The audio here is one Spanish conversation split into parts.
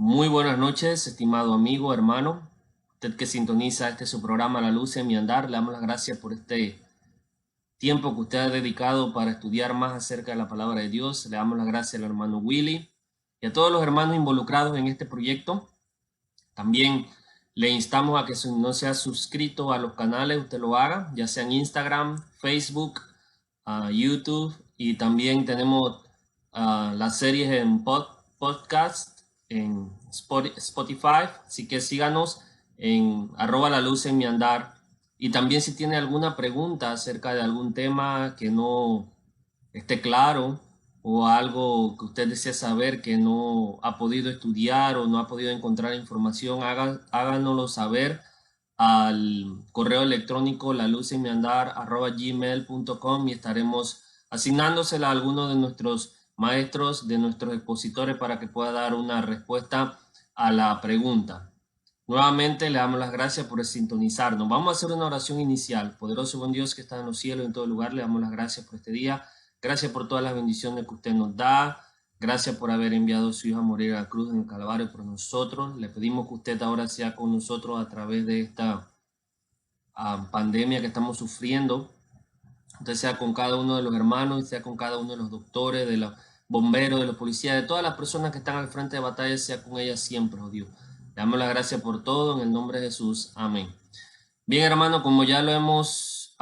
Muy buenas noches, estimado amigo, hermano. Usted que sintoniza este su programa La Luz en mi andar, le damos las gracias por este tiempo que usted ha dedicado para estudiar más acerca de la palabra de Dios. Le damos las gracias al hermano Willy y a todos los hermanos involucrados en este proyecto. También le instamos a que si no se ha suscrito a los canales, usted lo haga, ya sea en Instagram, Facebook, YouTube, y también tenemos las series en podcast en Spotify, así que síganos en @la luz en mi andar. Y también si tiene alguna pregunta acerca de algún tema que no esté claro o algo que usted desea saber que no ha podido estudiar o no ha podido encontrar información, háganoslo saber al correo electrónico laluzenmiandar@gmail.com y estaremos asignándosela a alguno de nuestros maestros, de nuestros expositores, para que pueda dar una respuesta a la pregunta. Nuevamente le damos las gracias por sintonizarnos. Vamos a hacer una oración inicial. Poderoso buen Dios que está en los cielos y en todo lugar, le damos las gracias por este día. Gracias por todas las bendiciones que usted nos da. Gracias por haber enviado a su Hijo a morir a la cruz en el Calvario por nosotros. Le pedimos que usted ahora sea con nosotros a través de esta pandemia que estamos sufriendo. Usted sea con cada uno de los hermanos, sea con cada uno de los doctores, de los bomberos, de los policías, de todas las personas que están al frente de batalla, sea con ellas siempre, oh Dios. Le damos las gracias por todo en el nombre de Jesús. Amén. Bien, hermano, como ya lo hemos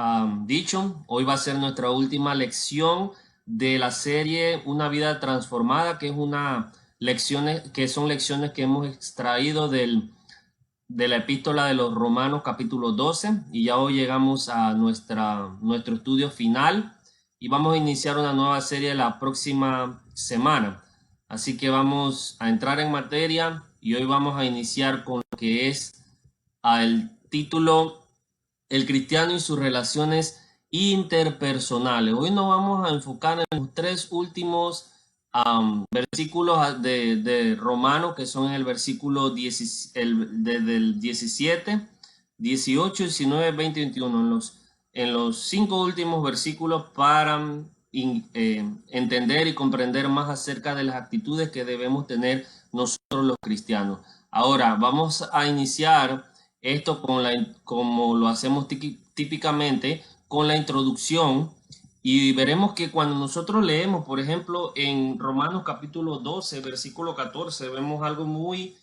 dicho, hoy va a ser nuestra última lección de la serie Una vida transformada, que es son lecciones que hemos extraído de la epístola de los Romanos capítulo 12, y ya hoy llegamos a nuestro estudio final y vamos a iniciar una nueva serie la próxima semana. Así que vamos a entrar en materia y hoy vamos a iniciar con lo que es el título El cristiano y sus relaciones interpersonales. Hoy nos vamos a enfocar en los tres últimos versículos de Romanos, que son el versículo desde el 17, 18, 19, 20 y 21. En los cinco últimos versículos para entender y comprender más acerca de las actitudes que debemos tener nosotros los cristianos. Ahora vamos a iniciar esto como lo hacemos típicamente, con la introducción, y veremos que cuando nosotros leemos, por ejemplo, en Romanos capítulo 12, versículo 14, vemos algo muy,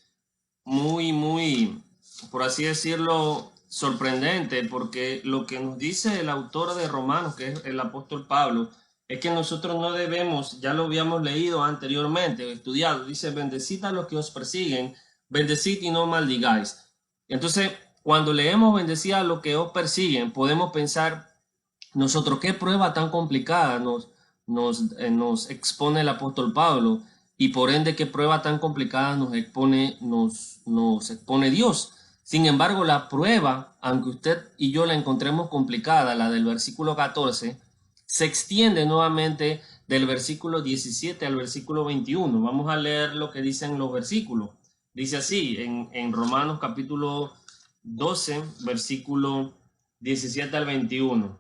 por así decirlo, sorprendente, porque lo que nos dice el autor de Romanos, que es el apóstol Pablo, es que nosotros no debemos, ya lo habíamos leído anteriormente, estudiado, dice: bendecid a los que os persiguen, bendecid y no maldigáis. Entonces, cuando leemos bendecid a los que os persiguen, podemos pensar nosotros qué prueba tan complicada nos expone el apóstol Pablo, y por ende qué prueba tan complicada nos expone Dios. Sin embargo, la prueba, aunque usted y yo la encontremos complicada, la del versículo 14, se extiende nuevamente del versículo 17 al versículo 21. Vamos a leer lo que dicen los versículos. Dice así, en Romanos capítulo 12, versículo 17 al 21.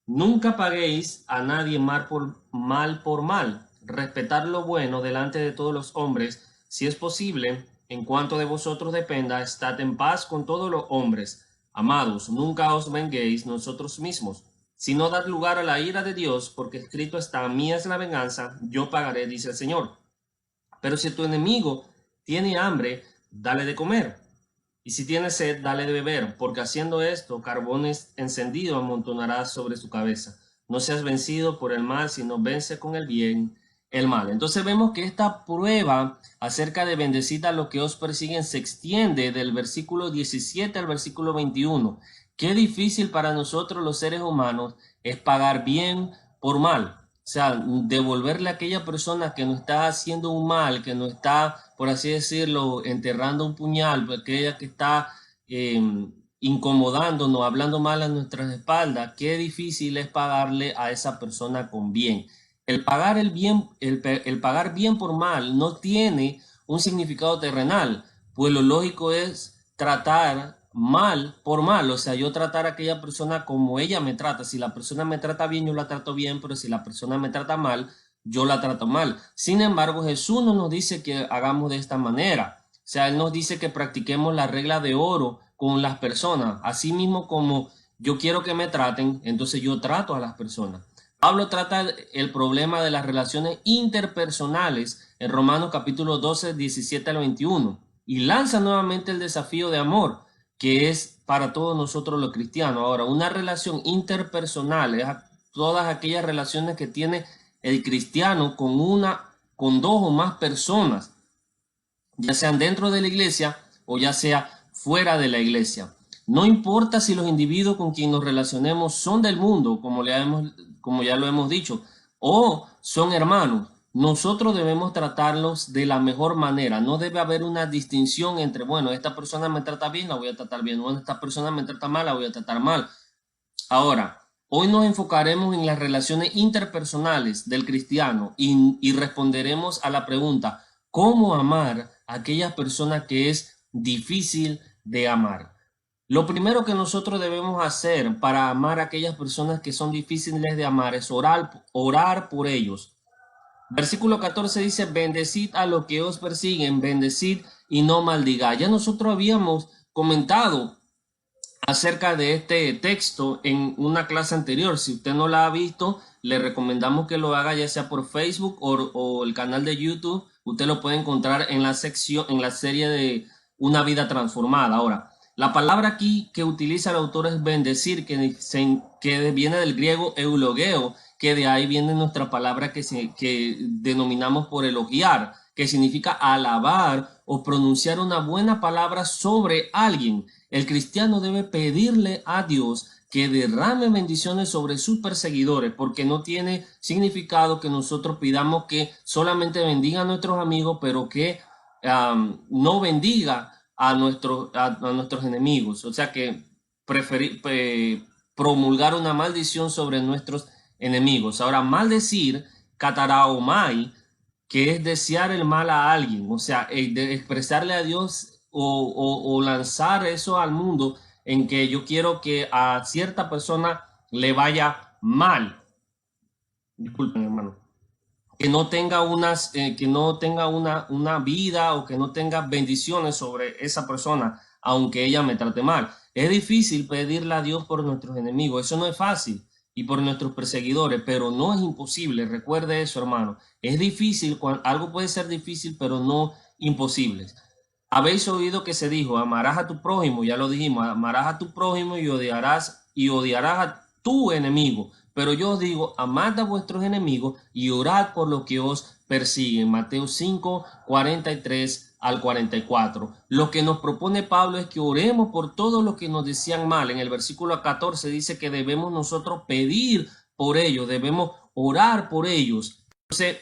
Nunca paguéis a nadie mal por mal. Respetad lo bueno delante de todos los hombres. Si es posible, en cuanto de vosotros dependa, estad en paz con todos los hombres. Amados, nunca os venguéis nosotros mismos, sino dad lugar a la ira de Dios, porque escrito está: mía es la venganza, yo pagaré, dice el Señor. Pero si tu enemigo tiene hambre, dale de comer. Y si tiene sed, dale de beber, porque haciendo esto, carbones encendido amontonarás sobre su cabeza. No seas vencido por el mal, sino vence con el bien el mal. Entonces vemos que esta prueba acerca de bendecid a los que os persiguen se extiende del versículo 17 al versículo 21. Qué difícil para nosotros los seres humanos es pagar bien por mal. O sea, devolverle a aquella persona que nos está haciendo un mal, que nos está, por así decirlo, enterrando un puñal, aquella que está incomodándonos, hablando mal a nuestras espaldas. Qué difícil es pagarle a esa persona con bien. El pagar bien por mal no tiene un significado terrenal, pues lo lógico es tratar mal por mal. O sea, yo tratar a aquella persona como ella me trata. Si la persona me trata bien, yo la trato bien, pero si la persona me trata mal, yo la trato mal. Sin embargo, Jesús no nos dice que hagamos de esta manera. O sea, Él nos dice que practiquemos la regla de oro con las personas. Así mismo como yo quiero que me traten, entonces yo trato a las personas. Pablo trata el problema de las relaciones interpersonales en Romanos capítulo 12, 17 al 21 y lanza nuevamente el desafío de amor, que es para todos nosotros los cristianos. Ahora, una relación interpersonal es todas aquellas relaciones que tiene el cristiano con dos o más personas, ya sean dentro de la iglesia o ya sea fuera de la iglesia. No importa si los individuos con quien nos relacionemos son del mundo, como ya lo hemos dicho, o son hermanos. Nosotros debemos tratarlos de la mejor manera. No debe haber una distinción entre, bueno, esta persona me trata bien, la voy a tratar bien, o esta persona me trata mal, la voy a tratar mal. Ahora, hoy nos enfocaremos en las relaciones interpersonales del cristiano y responderemos a la pregunta, ¿cómo amar a aquellas personas que es difícil de amar? Lo primero que nosotros debemos hacer para amar a aquellas personas que son difíciles de amar es orar por ellos. Versículo 14 dice, bendecid a los que os persiguen, bendecid y no maldigáis. Ya nosotros habíamos comentado acerca de este texto en una clase anterior. Si usted no la ha visto, le recomendamos que lo haga ya sea por Facebook o el canal de YouTube. Usted lo puede encontrar en la sección, en la serie de Una vida transformada. Ahora, la palabra aquí que utiliza el autor es bendecir, que viene del griego eulogeo, que de ahí viene nuestra palabra que denominamos por elogiar, que significa alabar o pronunciar una buena palabra sobre alguien. El cristiano debe pedirle a Dios que derrame bendiciones sobre sus perseguidores, porque no tiene significado que nosotros pidamos que solamente bendiga a nuestros amigos, pero que no bendiga a nuestros enemigos. O sea que promulgar una maldición sobre nuestros enemigos. Ahora, maldecir, cataraomai, que es desear el mal a alguien, o sea, de expresarle a Dios o lanzar eso al mundo en que yo quiero que a cierta persona le vaya mal. Disculpen, hermano. Que no tenga una vida o que no tenga bendiciones sobre esa persona, aunque ella me trate mal. Es difícil pedirle a Dios por nuestros enemigos, eso no es fácil, y por nuestros perseguidores, pero no es imposible. Recuerde eso, hermano. Es difícil, algo puede ser difícil, pero no imposible. Habéis oído que se dijo, amarás a tu prójimo, ya lo dijimos, amarás a tu prójimo y odiarás a tu enemigo. Pero yo os digo, amad a vuestros enemigos y orad por los que os persiguen. Mateo 5, 43 al 44. Lo que nos propone Pablo es que oremos por todos los que nos decían mal. En el versículo 14 dice que debemos nosotros pedir por ellos, debemos orar por ellos. Entonces,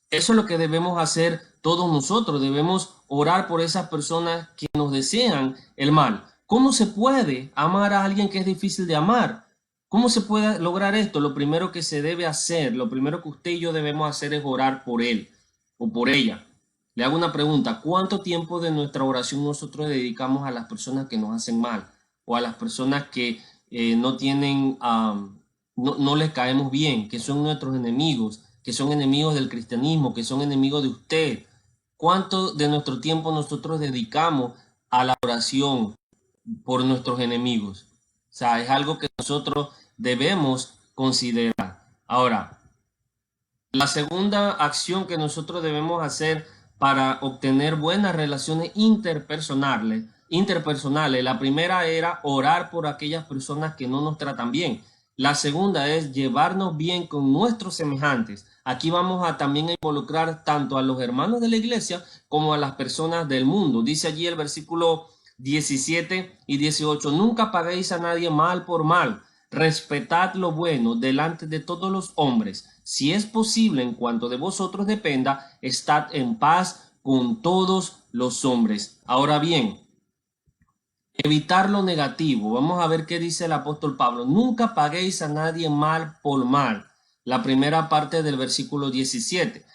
eso es lo que debemos hacer todos nosotros. Debemos orar por esas personas que nos desean el mal. ¿Cómo se puede amar a alguien que es difícil de amar? ¿Cómo se puede lograr esto? Lo primero que se debe hacer, lo primero que usted y yo debemos hacer es orar por él o por ella. Le hago una pregunta, ¿cuánto tiempo de nuestra oración nosotros dedicamos a las personas que nos hacen mal o a las personas que no tienen, no les caemos bien, que son nuestros enemigos, que son enemigos del cristianismo, que son enemigos de usted? ¿Cuánto de nuestro tiempo nosotros dedicamos a la oración por nuestros enemigos? O sea, es algo que nosotros debemos considerar. Ahora, la segunda acción que nosotros debemos hacer para obtener buenas relaciones interpersonales, la primera era orar por aquellas personas que no nos tratan bien. La segunda es llevarnos bien con nuestros semejantes. Aquí vamos a también involucrar tanto a los hermanos de la iglesia como a las personas del mundo. Dice allí el versículo 17 y 18, nunca paguéis a nadie mal por mal, respetad lo bueno delante de todos los hombres. Si es posible, en cuanto de vosotros dependa, estad en paz con todos los hombres. Ahora bien, evitar lo negativo. Vamos a ver qué dice el apóstol Pablo. Nunca paguéis a nadie mal por mal. La primera parte del versículo 17.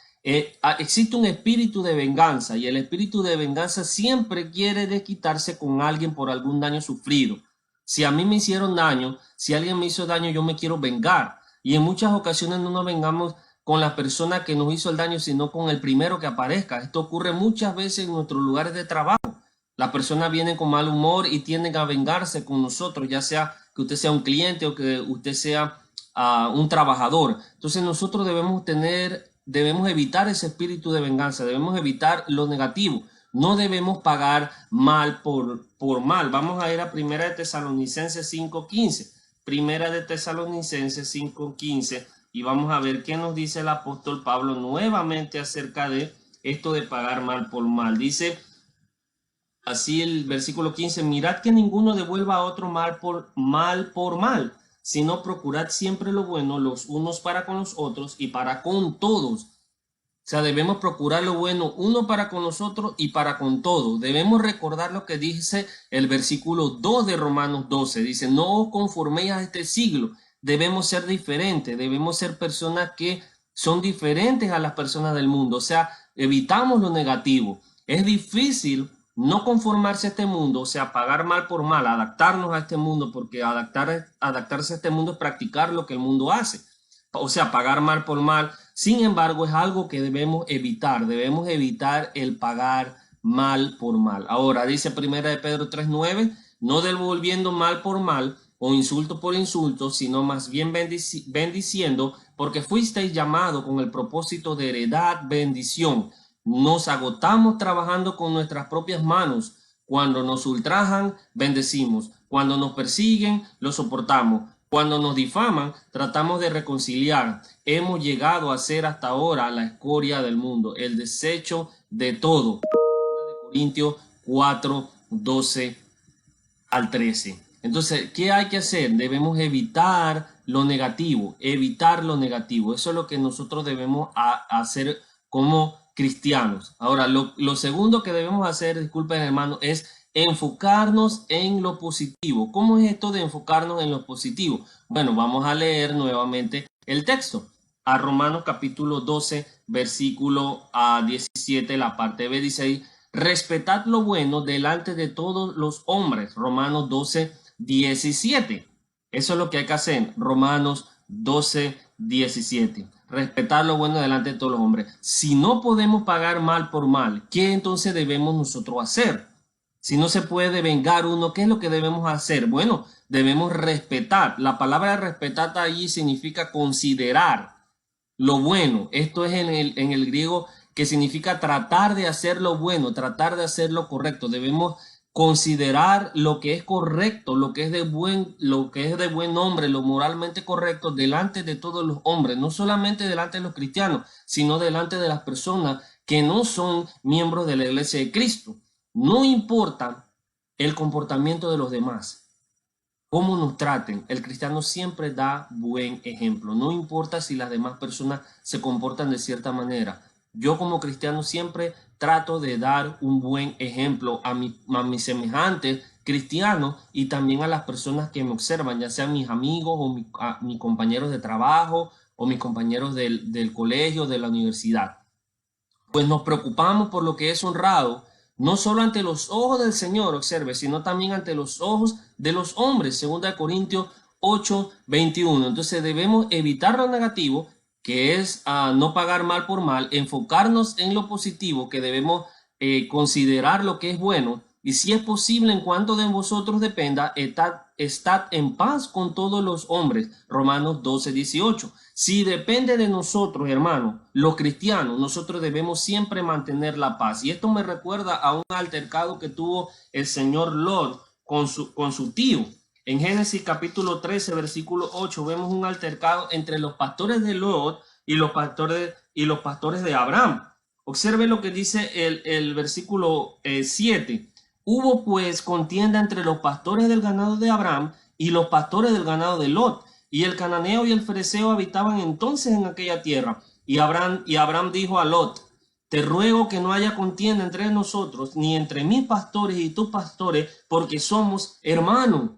Existe un espíritu de venganza y el espíritu de venganza siempre quiere desquitarse con alguien por algún daño sufrido. Si a mí me hicieron daño, si alguien me hizo daño, yo me quiero vengar. Y en muchas ocasiones no nos vengamos con la persona que nos hizo el daño, sino con el primero que aparezca. Esto ocurre muchas veces en nuestros lugares de trabajo. Las personas vienen con mal humor y tienden a vengarse con nosotros, ya sea que usted sea un cliente o que usted sea un trabajador. Entonces nosotros debemos evitar ese espíritu de venganza, debemos evitar lo negativo. No debemos pagar mal por mal. Vamos a ir a Primera de Tesalonicenses 5:15. Primera de Tesalonicenses 5:15 y vamos a ver qué nos dice el apóstol Pablo nuevamente acerca de esto de pagar mal por mal. Dice así el versículo 15: mirad que ninguno devuelva a otro mal por mal, sino procurad siempre lo bueno los unos para con los otros y para con todos. O sea, debemos procurar lo bueno uno para con nosotros y para con todos. Debemos recordar lo que dice el versículo 2 de Romanos 12. Dice, no os conforméis a este siglo. Debemos ser diferentes, debemos ser personas que son diferentes a las personas del mundo. O sea, evitamos lo negativo. Es difícil no conformarse a este mundo, o sea, pagar mal por mal, adaptarnos a este mundo, porque adaptarse a este mundo es practicar lo que el mundo hace. O sea, pagar mal por mal. Sin embargo, es algo que debemos evitar. Debemos evitar el pagar mal por mal. Ahora, dice Primera de Pedro 3:9, no devolviendo mal por mal o insulto por insulto, sino más bien bendiciendo, porque fuisteis llamados con el propósito de heredad bendición. Nos agotamos trabajando con nuestras propias manos. Cuando nos ultrajan, bendecimos. Cuando nos persiguen, lo soportamos. Cuando nos difaman, tratamos de reconciliar. Hemos llegado a ser hasta ahora la escoria del mundo, el desecho de todo. Corintios 4:12 al 13. Entonces, ¿qué hay que hacer? Debemos evitar lo negativo, evitar lo negativo. Eso es lo que nosotros debemos hacer como cristianos. Ahora, lo segundo que debemos hacer, disculpen hermano, es enfocarnos en lo positivo. ¿Cómo es esto de enfocarnos en lo positivo? Bueno, vamos a leer nuevamente el texto. A Romanos capítulo 12, versículo 17, la parte B dice ahí, respetad lo bueno delante de todos los hombres. Romanos 12:17. Eso es lo que hay que hacer. Romanos 12:17. Respetar lo bueno delante de todos los hombres. Si no podemos pagar mal por mal, ¿qué entonces debemos nosotros hacer? Si no se puede vengar uno, ¿qué es lo que debemos hacer? Bueno, debemos respetar. La palabra respetar allí significa considerar lo bueno. Esto es en el griego que significa tratar de hacer lo bueno, tratar de hacer lo correcto. Debemos considerar lo que es correcto, lo que es de buen hombre, lo moralmente correcto delante de todos los hombres, no solamente delante de los cristianos, sino delante de las personas que no son miembros de la iglesia de Cristo. No importa el comportamiento de los demás, cómo nos traten, el cristiano siempre da buen ejemplo. No importa si las demás personas se comportan de cierta manera. Yo como cristiano siempre trato de dar un buen ejemplo a mis semejantes cristianos y también a las personas que me observan, ya sean mis amigos o mis compañeros de trabajo o mis compañeros del colegio, de la universidad. Pues nos preocupamos por lo que es honrado, no solo ante los ojos del Señor, observe, sino también ante los ojos de los hombres, 2 Corintios 8:21. Entonces debemos evitar lo negativo, que es no pagar mal por mal, enfocarnos en lo positivo, que debemos considerar lo que es bueno, y si es posible, en cuanto de vosotros dependa, estad en paz con todos los hombres. Romanos 12:18. Si depende de nosotros, hermanos, los cristianos, nosotros debemos siempre mantener la paz. Y esto me recuerda a un altercado que tuvo el señor Lot con su tío. En Génesis capítulo 13, versículo 8, vemos un altercado entre los pastores de Lot y los pastores de Abraham. Observe lo que dice el versículo 7. Hubo pues contienda entre los pastores del ganado de Abraham y los pastores del ganado de Lot. Y el cananeo y el fereceo habitaban entonces en aquella tierra. Y Abraham dijo a Lot, te ruego que no haya contienda entre nosotros, ni entre mis pastores y tus pastores, porque somos hermanos.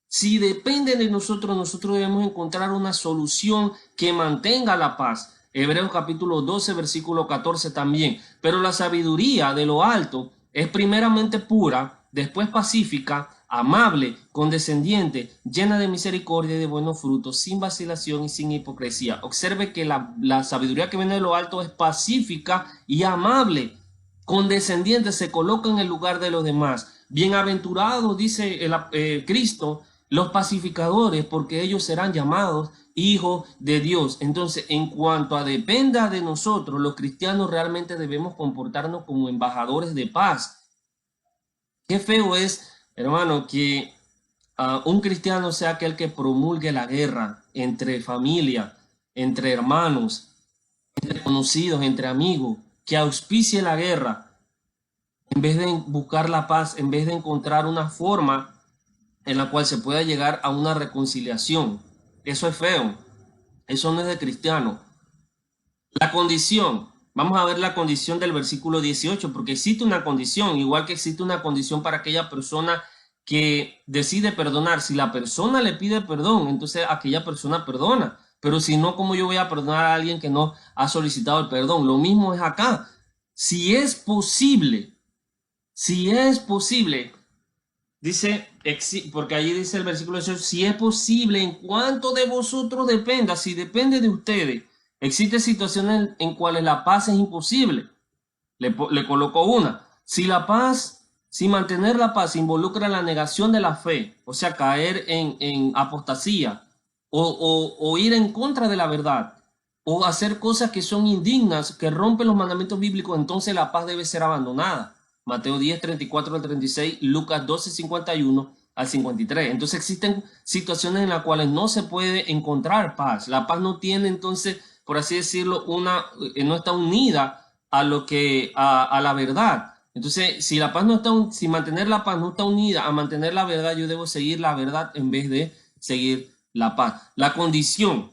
Si depende de nosotros, nosotros debemos encontrar una solución que mantenga la paz. Hebreos capítulo 12, versículo 14 también. Pero la sabiduría de lo alto es primeramente pura, después pacífica, amable, condescendiente, llena de misericordia y de buenos frutos, sin vacilación y sin hipocresía. Observe que la sabiduría que viene de lo alto es pacífica y amable, condescendiente, se coloca en el lugar de los demás. Bienaventurados, dice Cristo, los pacificadores, porque ellos serán llamados hijos de Dios. Entonces, en cuanto a dependa de nosotros, los cristianos realmente debemos comportarnos como embajadores de paz. Qué feo es, hermano, que un cristiano sea aquel que promulgue la guerra entre familia, entre hermanos, entre conocidos, entre amigos, que auspicie la guerra, en vez de buscar la paz, en vez de encontrar una forma en la cual se pueda llegar a una reconciliación. Eso es feo, eso no es de cristiano. La condición, vamos a ver la condición del versículo 18, porque existe una condición, igual que existe una condición para aquella persona que decide perdonar. Si la persona le pide perdón, entonces aquella persona perdona. Pero si no, ¿cómo yo voy a perdonar a alguien que no ha solicitado el perdón? Lo mismo es acá. Si es posible, dice, porque allí dice el versículo 18, si es posible, en cuanto de vosotros dependa, si depende de ustedes, existen situaciones en cuales la paz es imposible. Le coloco una. Si mantener la paz involucra la negación de la fe, o sea, caer en apostasía, o ir en contra de la verdad, o hacer cosas que son indignas, que rompen los mandamientos bíblicos, entonces la paz debe ser abandonada. Mateo 10, 34 al 36, Lucas 12, 51 al 53. Entonces existen situaciones en las cuales no se puede encontrar paz. La paz no tiene, entonces, por así decirlo, no está unida a la verdad. Entonces, si mantener la paz no está unida a mantener la verdad, yo debo seguir la verdad en vez de seguir la paz. La condición,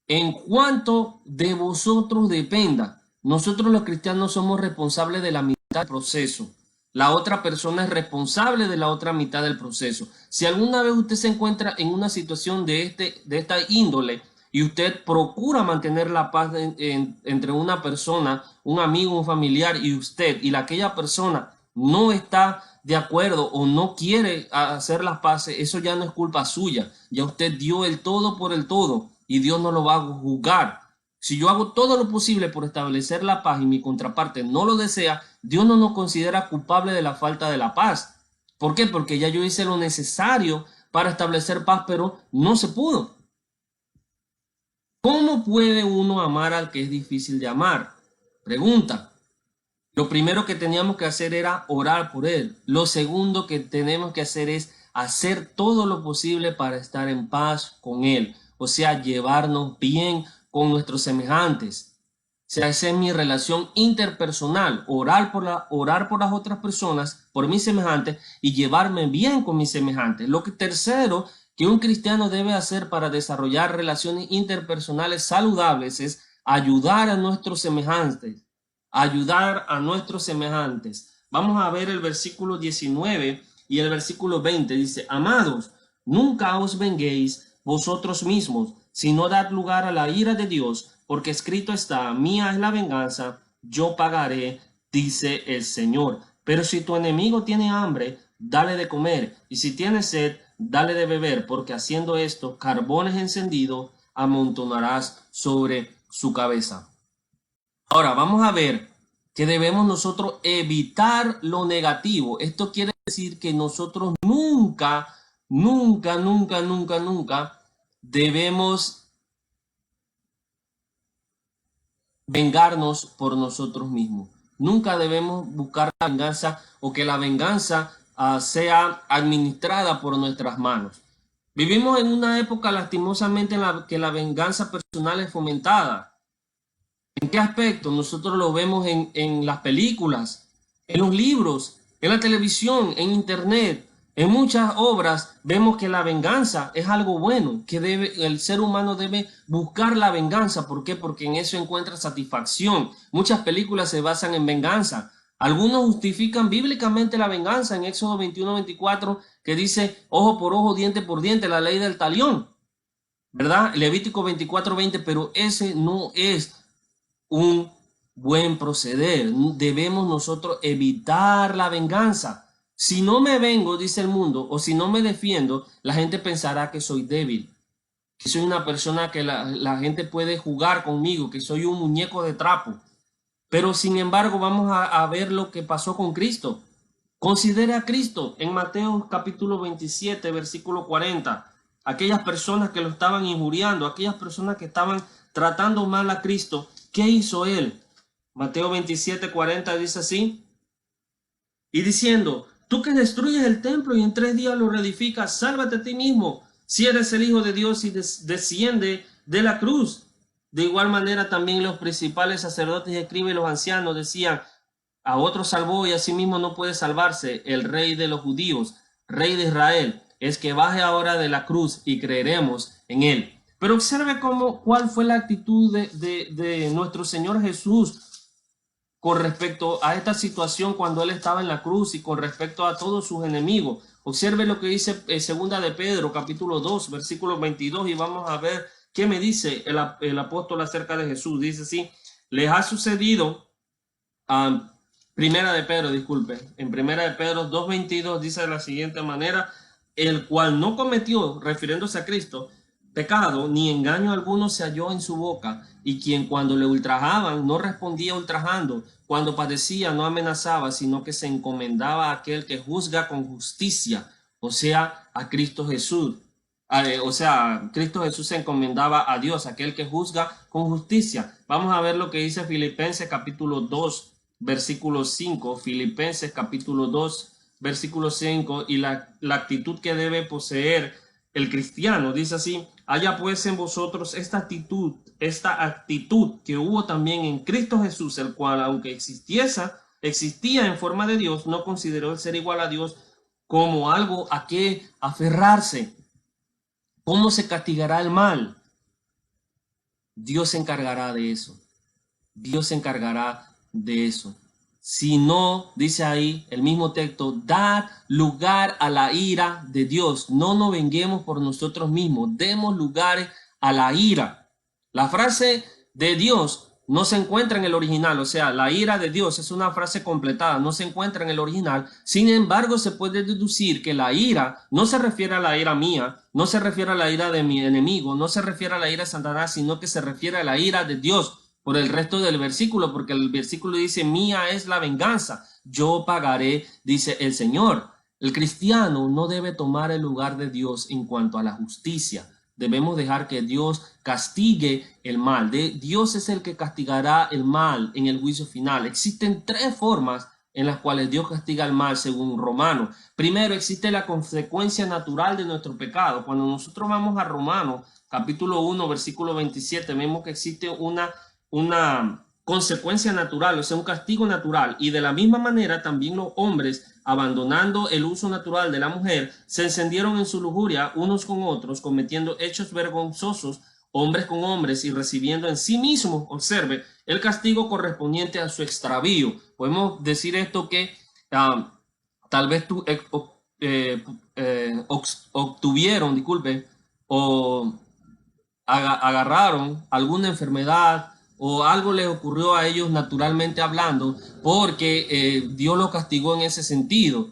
en cuanto de vosotros dependa, nosotros los cristianos somos responsables de la mitad del proceso. La otra persona es responsable de la otra mitad del proceso. Si alguna vez usted se encuentra en una situación de esta índole y usted procura mantener la paz entre una persona, un amigo, un familiar y usted, y aquella persona no está de acuerdo o no quiere hacer las paces, eso ya no es culpa suya. Ya usted dio el todo por el todo y Dios no lo va a juzgar. Si yo hago todo lo posible por establecer la paz y mi contraparte no lo desea, Dios no nos considera culpable de la falta de la paz. ¿Por qué? Porque ya yo hice lo necesario para establecer paz, pero no se pudo. ¿Cómo puede uno amar al que es difícil de amar? Pregunta. Lo primero que teníamos que hacer era orar por él. Lo segundo que tenemos que hacer es hacer todo lo posible para estar en paz con él. O sea, llevarnos bien con nuestros semejantes. O sea, esa es mi relación interpersonal. Orar por las otras personas, por mis semejantes, y llevarme bien con mis semejantes. Tercero que un cristiano debe hacer para desarrollar relaciones interpersonales saludables es ayudar a nuestros semejantes. Ayudar a nuestros semejantes. Vamos a ver el versículo 19 y el versículo 20. Dice, amados, nunca os venguéis vosotros mismos, sino dad lugar a la ira de Dios, porque escrito está, mía es la venganza, yo pagaré, dice el Señor. Pero si tu enemigo tiene hambre, dale de comer, y si tiene sed, dale de beber, porque haciendo esto, carbones encendidos amontonarás sobre su cabeza. Ahora, vamos a ver que debemos nosotros evitar lo negativo. Esto quiere decir que nosotros nunca debemos vengarnos por nosotros mismos. Nunca debemos buscar la venganza o que la venganza sea administrada por nuestras manos. Vivimos en una época lastimosamente en la que la venganza personal es fomentada. ¿En qué aspecto? Nosotros lo vemos en las películas, en los libros, en la televisión, en internet, en muchas obras vemos que la venganza es algo bueno, que el ser humano debe buscar la venganza. ¿Por qué? Porque en eso encuentra satisfacción. Muchas películas se basan en venganza. Algunos justifican bíblicamente la venganza en Éxodo 21-24, que dice ojo por ojo, diente por diente, la ley del talión, ¿verdad? Levítico 24-20, pero ese no es un buen proceder. Debemos nosotros evitar la venganza. Si no me vengo, dice el mundo, o si no me defiendo, la gente pensará que soy débil, que soy una persona que la gente puede jugar conmigo, que soy un muñeco de trapo. Pero sin embargo, vamos a ver lo que pasó con Cristo. Considera a Cristo en Mateo capítulo 27, versículo 40. Aquellas personas que lo estaban injuriando, aquellas personas que estaban tratando mal a Cristo, ¿qué hizo él? Mateo 27, 40 dice así: y diciendo, tú que destruyes el templo y en 3 días lo reedificas, sálvate a ti mismo, si eres el Hijo de Dios y desciende de la cruz. De igual manera también los principales sacerdotes, escribas y los ancianos decían, a otro salvó y a sí mismo no puede salvarse, el Rey de los judíos, Rey de Israel, es que baje ahora de la cruz y creeremos en él. Pero observe cuál fue la actitud de nuestro Señor Jesús con respecto a esta situación cuando él estaba en la cruz y con respecto a todos sus enemigos. Observe lo que dice segunda de Pedro, capítulo 2, versículo 22, y vamos a ver qué me dice el apóstol acerca de Jesús. Dice así: les ha sucedido, primera de Pedro, disculpe, en primera de Pedro 2:22 dice de la siguiente manera, el cual no cometió, refiriéndose a Cristo, pecado, ni engaño alguno se halló en su boca, y quien cuando le ultrajaban no respondía ultrajando, cuando padecía no amenazaba, sino que se encomendaba a aquel que juzga con justicia, o sea, a Cristo Jesús. Cristo Jesús se encomendaba a Dios, aquel que juzga con justicia. Vamos a ver lo que dice Filipenses capítulo 2, versículo 5, Filipenses capítulo 2, versículo 5, y la actitud que debe poseer el cristiano. Dice así: haya pues en vosotros esta actitud que hubo también en Cristo Jesús, el cual, aunque existía en forma de Dios, no consideró el ser igual a Dios como algo a que aferrarse. ¿Cómo se castigará el mal? Dios se encargará de eso. Dios se encargará de eso. Si no, dice ahí el mismo texto, dad lugar a la ira de Dios. No nos venguemos por nosotros mismos. Demos lugar a la ira. La frase de Dios no se encuentra en el original, o sea, la ira de Dios es una frase completada, no se encuentra en el original. Sin embargo, se puede deducir que la ira no se refiere a la ira mía, no se refiere a la ira de mi enemigo, no se refiere a la ira de Satanás, sino que se refiere a la ira de Dios por el resto del versículo, porque el versículo dice, mía es la venganza, yo pagaré, dice el Señor. El cristiano no debe tomar el lugar de Dios en cuanto a la justicia. Debemos dejar que Dios castigue el mal. Dios es el que castigará el mal en el juicio final. Existen 3 formas en las cuales Dios castiga el mal según Romanos. Primero, existe la consecuencia natural de nuestro pecado. Cuando nosotros vamos a Romanos, capítulo 1, versículo 27, vemos que existe una consecuencia natural, o sea, un castigo natural. Y de la misma manera también los hombres, abandonando el uso natural de la mujer, se encendieron en su lujuria unos con otros, cometiendo hechos vergonzosos, hombres con hombres, y recibiendo en sí mismos, observe, el castigo correspondiente a su extravío. Podemos decir esto que tal vez obtuvieron, disculpe, o agarraron alguna enfermedad o algo les ocurrió a ellos naturalmente hablando, porque Dios los castigó en ese sentido,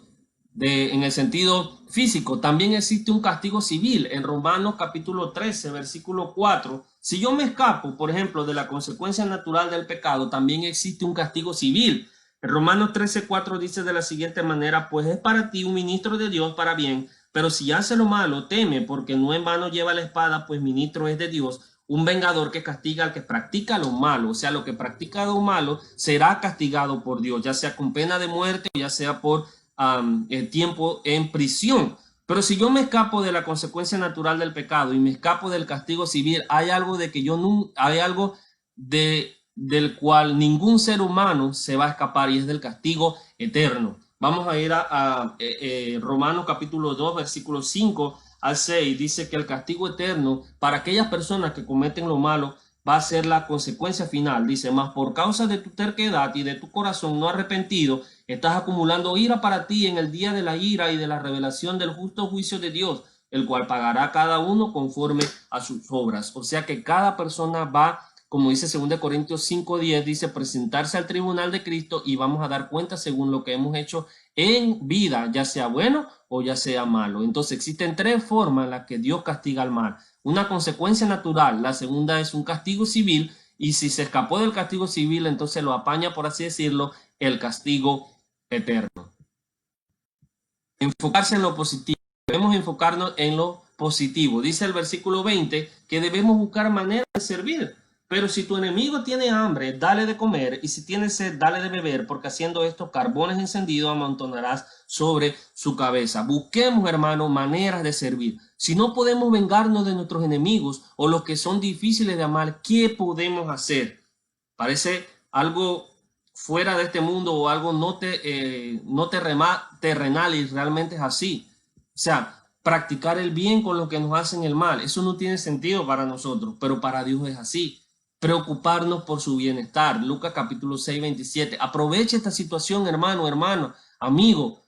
en el sentido físico. También existe un castigo civil en Romanos capítulo 13, versículo 4. Si yo me escapo, por ejemplo, de la consecuencia natural del pecado, también existe un castigo civil. En Romanos 13, 4 dice de la siguiente manera, pues es para ti un ministro de Dios para bien, pero si hace lo malo, teme, porque no en vano lleva la espada, pues ministro es de Dios, un vengador que castiga al que practica lo malo. O sea, lo que practica lo malo será castigado por Dios, ya sea con pena de muerte, ya sea por tiempo en prisión. Pero si yo me escapo de la consecuencia natural del pecado y me escapo del castigo civil, hay algo de que yo no, hay algo del cual ningún ser humano se va a escapar, y es del castigo eterno. Vamos a ir a Romanos capítulo 2, versículos 5 al 6. Dice que el castigo eterno para aquellas personas que cometen lo malo va a ser la consecuencia final. Dice, mas por causa de tu terquedad y de tu corazón no arrepentido, estás acumulando ira para ti en el día de la ira y de la revelación del justo juicio de Dios, el cual pagará a cada uno conforme a sus obras. O sea que cada persona va como dice 2 Corintios 5:10, dice presentarse al tribunal de Cristo y vamos a dar cuenta según lo que hemos hecho en vida, ya sea bueno o ya sea malo. Entonces existen tres formas en las que Dios castiga al mal. Una consecuencia natural, la segunda es un castigo civil, y si se escapó del castigo civil, entonces lo apaña, por así decirlo, el castigo eterno. Enfocarse en lo positivo. Debemos enfocarnos en lo positivo. Dice el versículo 20 que debemos buscar maneras de servir. Pero si tu enemigo tiene hambre, dale de comer, y si tiene sed, dale de beber, porque haciendo esto, carbones encendidos amontonarás sobre su cabeza. Busquemos, hermano, maneras de servir. Si no podemos vengarnos de nuestros enemigos o los que son difíciles de amar, ¿qué podemos hacer? Parece algo fuera de este mundo o algo no terrenal, y realmente es así. O sea, practicar el bien con los que nos hacen el mal, eso no tiene sentido para nosotros, pero para Dios es así. Preocuparnos por su bienestar. Lucas capítulo 6:27. Aproveche esta situación, hermano, amigo,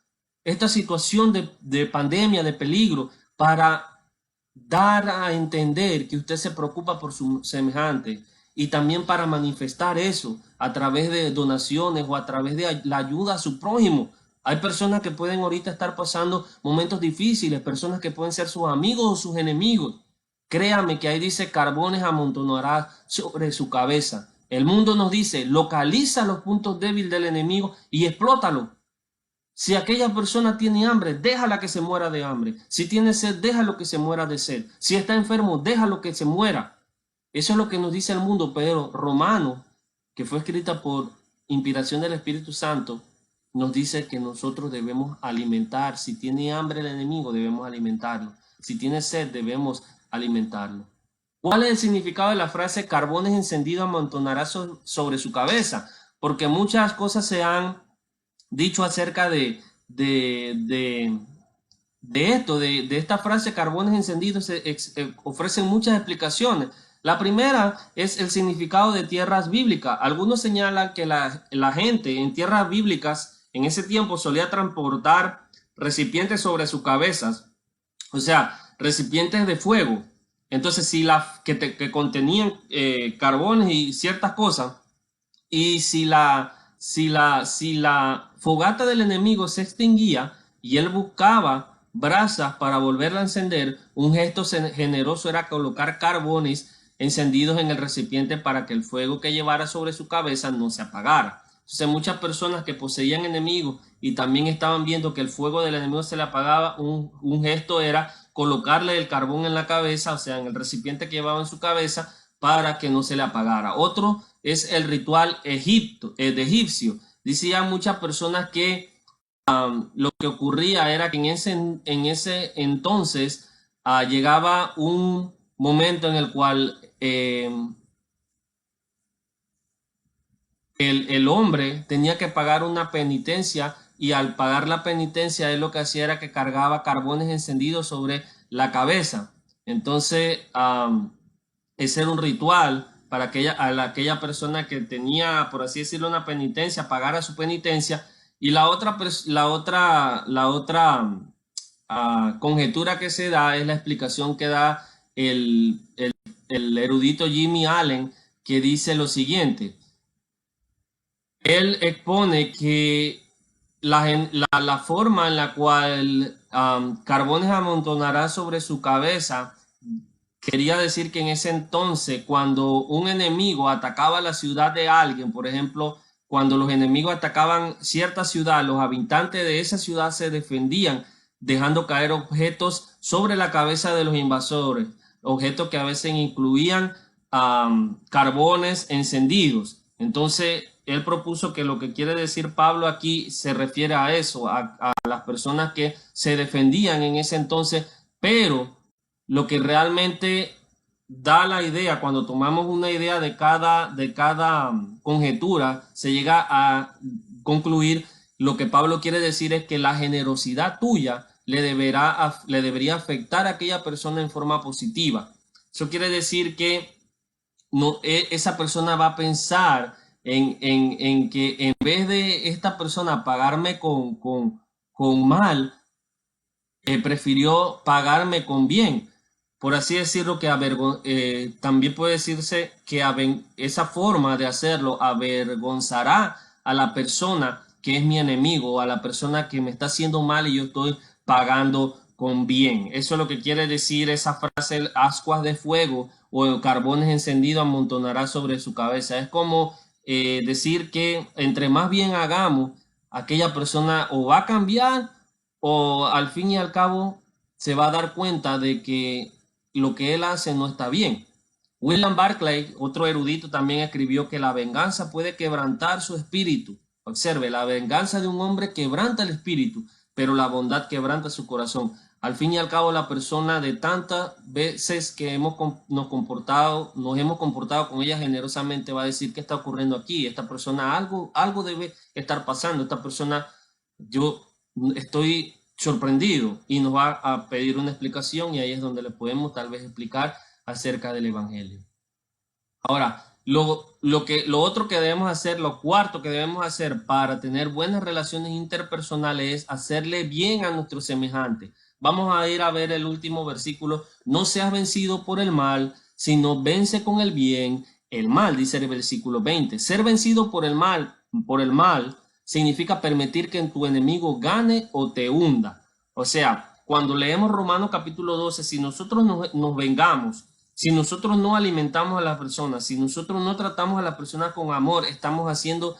esta situación de pandemia, de peligro, para dar a entender que usted se preocupa por su semejante, y también para manifestar eso a través de donaciones o a través de la ayuda a su prójimo. Hay personas que pueden ahorita estar pasando momentos difíciles, personas que pueden ser sus amigos o sus enemigos. Créame que ahí dice carbones amontonará sobre su cabeza. El mundo nos dice, localiza los puntos débiles del enemigo y explótalo. Si aquella persona tiene hambre, déjala que se muera de hambre. Si tiene sed, déjalo que se muera de sed. Si está enfermo, déjalo que se muera. Eso es lo que nos dice el mundo, pero Romano, que fue escrita por inspiración del Espíritu Santo, nos dice que nosotros debemos alimentar. Si tiene hambre el enemigo, debemos alimentarlo. Si tiene sed, debemos alimentarlo. ¿Cuál es el significado de la frase carbones encendidos amontonará sobre su cabeza? Porque muchas cosas se han dicho acerca de esto, de esta frase carbones encendidos. Ofrecen muchas explicaciones. La primera es el significado de tierras bíblicas. Algunos señalan que la gente en tierras bíblicas en ese tiempo solía transportar recipientes sobre sus cabezas, o sea, recipientes de fuego. Entonces, que contenían carbones y ciertas cosas, y si la fogata del enemigo se extinguía y él buscaba brasas para volverla a encender, un gesto generoso era colocar carbones encendidos en el recipiente para que el fuego que llevara sobre su cabeza no se apagara. Entonces, muchas personas que poseían enemigos y también estaban viendo que el fuego del enemigo se le apagaba, un gesto era colocarle el carbón en la cabeza, o sea, en el recipiente que llevaba en su cabeza, para que no se le apagara. Otro es el ritual de egipcio. Decían muchas personas que lo que ocurría era que en ese entonces llegaba un momento en el cual el hombre tenía que pagar una penitencia, y al pagar la penitencia él lo que hacía era que cargaba carbones encendidos sobre la cabeza. Entonces ese era un ritual para aquella persona que tenía, por así decirlo, una penitencia, pagara su penitencia. Y la otra conjetura que se da es la explicación que da el erudito Jimmy Allen, que dice lo siguiente. Él expone que la forma en la cual carbones amontonará sobre su cabeza quería decir que en ese entonces, cuando un enemigo atacaba la ciudad de alguien, por ejemplo, cuando los enemigos atacaban cierta ciudad, los habitantes de esa ciudad se defendían dejando caer objetos sobre la cabeza de los invasores, objetos que a veces incluían carbones encendidos. Entonces, él propuso que lo que quiere decir Pablo aquí se refiere a eso, a las personas que se defendían en ese entonces, pero lo que realmente da la idea, cuando tomamos una idea de cada conjetura, se llega a concluir, lo que Pablo quiere decir es que la generosidad tuya le debería afectar a aquella persona en forma positiva. Eso quiere decir que esa persona va a pensar en que en vez de esta persona pagarme con mal, prefirió pagarme con bien. por así decirlo, que también puede decirse que esa forma de hacerlo avergonzará a la persona que es mi enemigo, a la persona que me está haciendo mal y yo estoy pagando con bien. Eso es lo que quiere decir esa frase, ascuas de fuego o carbones encendidos amontonará sobre su cabeza. Es como decir que entre más bien hagamos, aquella persona o va a cambiar o al fin y al cabo se va a dar cuenta de que lo que él hace no está bien. William Barclay, otro erudito, también escribió que la venganza puede quebrantar su espíritu. Observe, la venganza de un hombre quebranta el espíritu, pero la bondad quebranta su corazón. Al fin y al cabo, la persona de tantas veces que nos hemos comportado con ella generosamente va a decir qué está ocurriendo aquí. Esta persona algo debe estar pasando. Esta persona, yo estoy sorprendido y nos va a pedir una explicación y ahí es donde le podemos tal vez explicar acerca del evangelio. Ahora, lo otro que debemos hacer, lo cuarto que debemos hacer para tener buenas relaciones interpersonales es hacerle bien a nuestros semejantes. Vamos a ir a ver el último versículo. No seas vencido por el mal, sino vence con el bien el mal, dice el versículo 20. Ser vencido por el mal significa permitir que tu enemigo gane o te hunda. O sea, cuando leemos Romanos capítulo 12, si nosotros nos vengamos, si nosotros no alimentamos a las personas, si nosotros no tratamos a las personas con amor, estamos siendo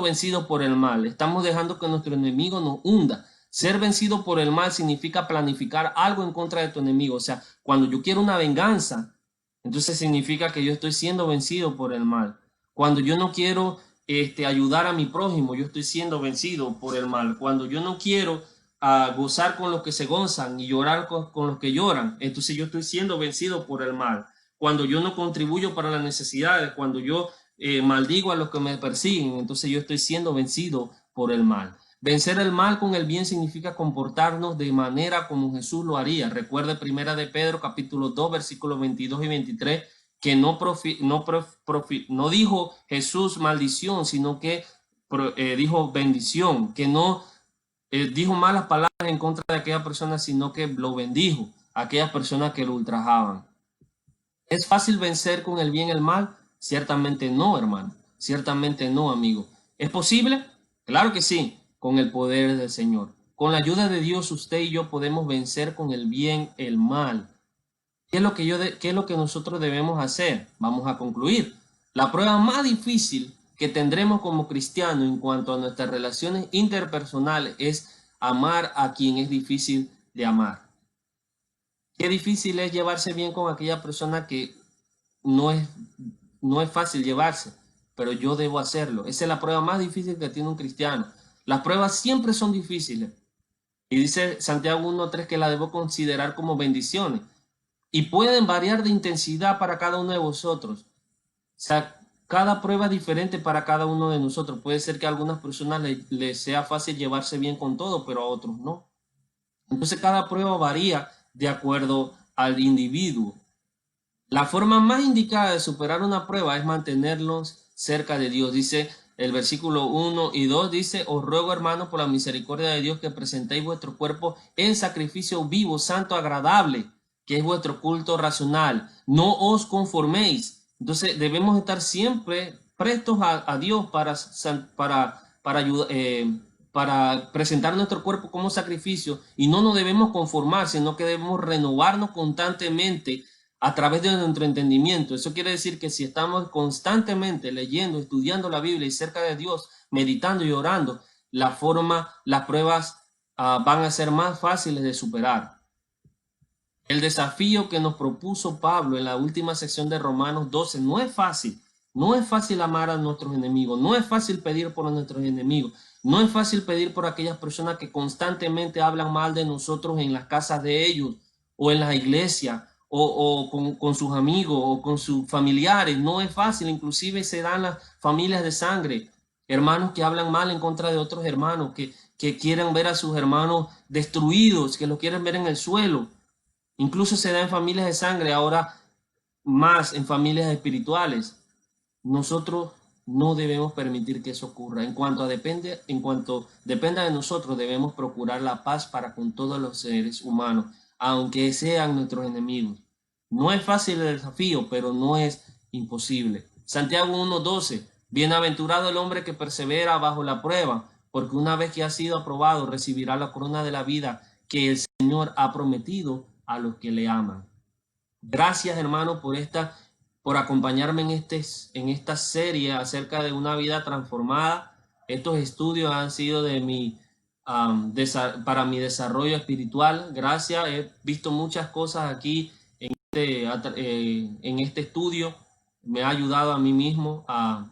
vencidos por el mal, estamos dejando que nuestro enemigo nos hunda. Ser vencido por el mal significa planificar algo en contra de tu enemigo. O sea, cuando yo quiero una venganza, entonces significa que yo estoy siendo vencido por el mal. Cuando yo no quiero ayudar a mi prójimo, yo estoy siendo vencido por el mal. Cuando yo no quiero gozar con los que se gozan y llorar con los que lloran, entonces yo estoy siendo vencido por el mal. Cuando yo no contribuyo para las necesidades, cuando yo maldigo a los que me persiguen, entonces yo estoy siendo vencido por el mal. Vencer el mal con el bien significa comportarnos de manera como Jesús lo haría. Recuerde primera de Pedro capítulo 2 versículos 22 y 23 que no dijo Jesús maldición, sino que dijo bendición, que no dijo malas palabras en contra de aquella persona, sino que lo bendijo a aquellas personas que lo ultrajaban. ¿Es fácil vencer con el bien el mal? Ciertamente no, hermano. Ciertamente no, amigo. ¿Es posible? Claro que sí, con el poder del Señor. Con la ayuda de Dios, usted y yo podemos vencer con el bien el mal. ¿Qué es qué es lo que nosotros debemos hacer? Vamos a concluir. La prueba más difícil que tendremos como cristianos en cuanto a nuestras relaciones interpersonales es amar a quien es difícil de amar. Qué difícil es llevarse bien con aquella persona que no es, no es fácil llevarse, pero yo debo hacerlo. Esa es la prueba más difícil que tiene un cristiano. Las pruebas siempre son difíciles. Y dice Santiago 1:3 que la debo considerar como bendiciones. Y pueden variar de intensidad para cada uno de vosotros. O sea, cada prueba es diferente para cada uno de nosotros. Puede ser que a algunas personas les sea fácil llevarse bien con todo, pero a otros no. Entonces cada prueba varía de acuerdo al individuo. La forma más indicada de superar una prueba es mantenerlos cerca de Dios. Dice el versículo 1 y 2, dice, os ruego hermanos por la misericordia de Dios que presentéis vuestro cuerpo en sacrificio vivo, santo, agradable, que es vuestro culto racional. No os conforméis. Entonces debemos estar siempre prestos a Dios para presentar nuestro cuerpo como sacrificio y no nos debemos conformar, sino que debemos renovarnos constantemente a través de nuestro entendimiento. Eso quiere decir que si estamos constantemente leyendo, estudiando la Biblia y cerca de Dios, meditando y orando, las pruebas van a ser más fáciles de superar. El desafío que nos propuso Pablo en la última sección de Romanos 12 no es fácil. No es fácil amar a nuestros enemigos, no es fácil pedir por nuestros enemigos, no es fácil pedir por aquellas personas que constantemente hablan mal de nosotros en las casas de ellos o en las iglesias o con sus amigos o con sus familiares. No es fácil, inclusive se dan las familias de sangre, hermanos que hablan mal en contra de otros hermanos, que quieren ver a sus hermanos destruidos, que los quieren ver en el suelo. Incluso se da en familias de sangre, ahora más en familias espirituales. Nosotros no debemos permitir que eso ocurra. En cuanto dependa de nosotros, debemos procurar la paz para con todos los seres humanos. aunque sean nuestros enemigos. No es fácil el desafío, pero no es imposible. Santiago 1:12. Bienaventurado el hombre que persevera bajo la prueba, porque una vez que ha sido aprobado, recibirá la corona de la vida que el Señor ha prometido a los que le aman. Gracias, hermano, por acompañarme en esta serie acerca de una vida transformada. Estos estudios han sido para mi desarrollo espiritual. Gracias, he visto muchas cosas aquí en este estudio. Me ha ayudado a mí mismo a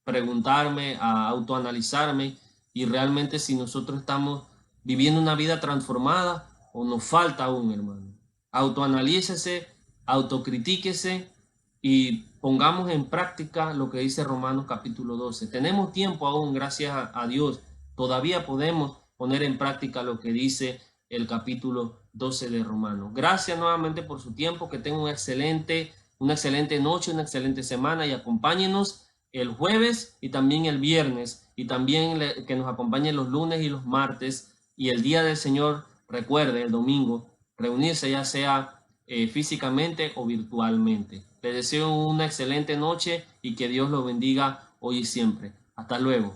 preguntarme, a autoanalizarme, y realmente si nosotros estamos viviendo una vida transformada o nos falta aún, hermano. Autoanalícese, autocritíquese y pongamos en práctica lo que dice Romanos capítulo 12. Tenemos tiempo aún, gracias a Dios. Todavía podemos poner en práctica lo que dice el capítulo 12 de Romanos. Gracias nuevamente por su tiempo. Que tengan una excelente noche, una excelente semana, y acompáñenos el jueves y también el viernes, y también que nos acompañen los lunes y los martes, y el día del Señor, recuerde, el domingo, reunirse ya sea físicamente o virtualmente. Les deseo una excelente noche y que Dios los bendiga hoy y siempre. Hasta luego.